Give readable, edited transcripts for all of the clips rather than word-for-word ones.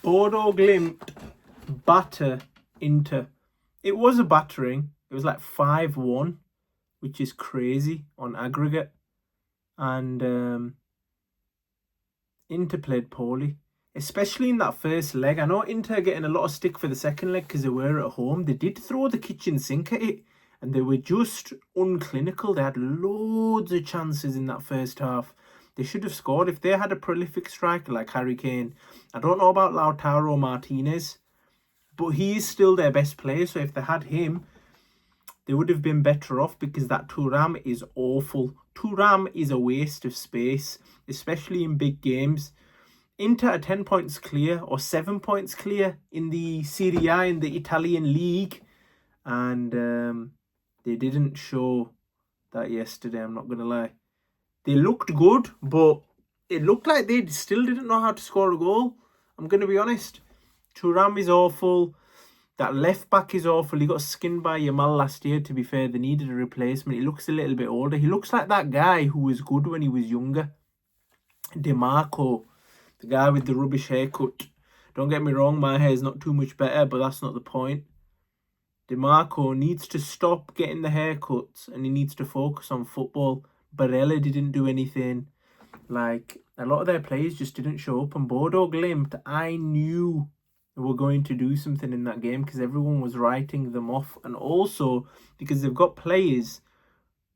Bodo Glimt batter Inter. It was a battering. It was like 5-1, which is crazy on aggregate. And Inter played poorly, especially in that first leg. I know Inter are getting a lot of stick for the second leg because they were at home. They did throw the kitchen sink at it, and they were just unclinical. They had loads of chances in that first half. They should have scored. If they had a prolific striker like Harry Kane, I don't know about Lautaro Martinez, but he is still their best player. So if they had him, they would have been better off, because that Thuram is awful. Thuram is a waste of space, especially in big games. Inter are 10 points clear or 7 points clear in the Serie A, in the Italian league. And they didn't show that yesterday, I'm not going to lie. They looked good, but it looked like they still didn't know how to score a goal. I'm going to be honest. Thuram is awful. That left back is awful. He got skinned by Yamal last year, to be fair. They needed a replacement. He looks a little bit older. He looks like that guy who was good when he was younger. DeMarco, the guy with the rubbish haircut. Don't get me wrong, my hair is not too much better, but that's not the point. DeMarco needs to stop getting the haircuts and he needs to focus on football. Barella didn't do anything. Like, a lot of their players just didn't show up. And Bodo Glimt, I knew they were going to do something in that game because everyone was writing them off. And also because they've got players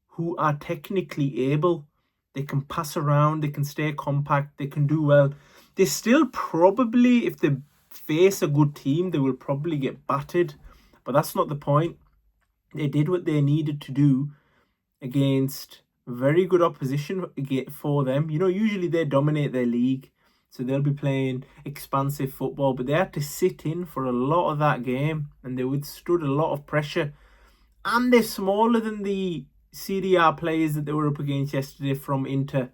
who are technically able. They can pass around, they can stay compact, they can do well. They still probably, if they face a good team, they will probably get battered. But that's not the point. They did what they needed to do against very good opposition for them. You know, usually they dominate their league, so they'll be playing expansive football, but they had to sit in for a lot of that game, and they withstood a lot of pressure. And they're smaller than the Serie A players that they were up against yesterday from Inter.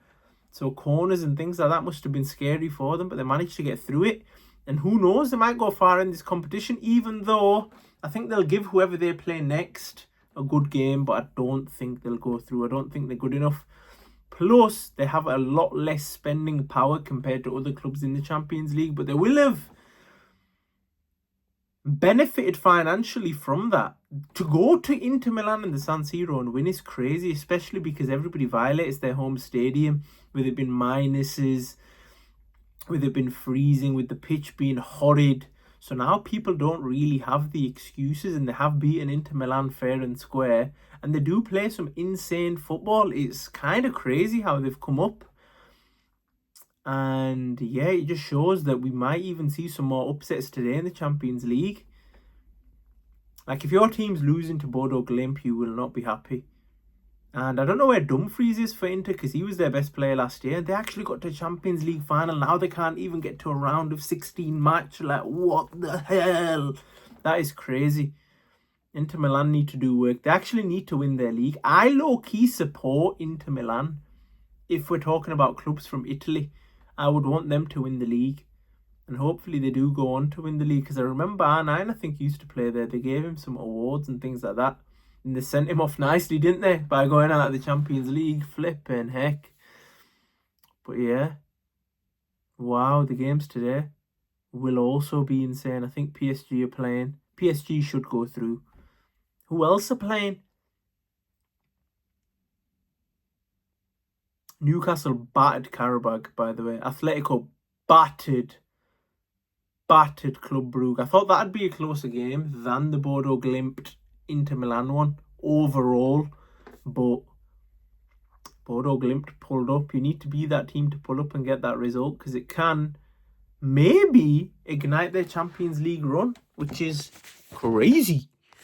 So corners and things like that must have been scary for them, but they managed to get through it. And who knows, they might go far in this competition, even though I think they'll give whoever they play next a good game, but I don't think they'll go through. I don't think they're good enough. Plus, they have a lot less spending power compared to other clubs in the Champions League, but they will have benefited financially from that. To go to Inter Milan and the San Siro and win is crazy, especially because everybody violates their home stadium, with it being minuses, with it being freezing, with the pitch being horrid. So now people don't really have the excuses, and they have beaten Inter Milan fair and square, and they do play some insane football. It's kind of crazy how they've come up. And yeah, it just shows that we might even see some more upsets today in the Champions League. Like, if your team's losing to Bodo Glimt, you will not be happy. And I don't know where Dumfries is for Inter, because he was their best player last year. They actually got to a Champions League final. Now they can't even get to a round of 16 match. Like, what the hell? That is crazy. Inter Milan need to do work. They actually need to win their league. I low-key support Inter Milan. If we're talking about clubs from Italy, I would want them to win the league. And hopefully they do go on to win the league. Because I remember R9, I think, used to play there. They gave him some awards and things like that. And they sent him off nicely, didn't they? By going out of the Champions League. Flipping heck. But yeah. Wow, the games today will also be insane. I think PSG are playing. PSG should go through. Who else are playing? Newcastle battered Karabakh, by the way. Atletico battered Club Brugge. I thought that'd be a closer game than the Bodo Glimt Inter Milan one overall, but Bodo Glimt pulled up. You need to be that team to pull up and get that result, because it can maybe ignite their Champions League run, which is crazy.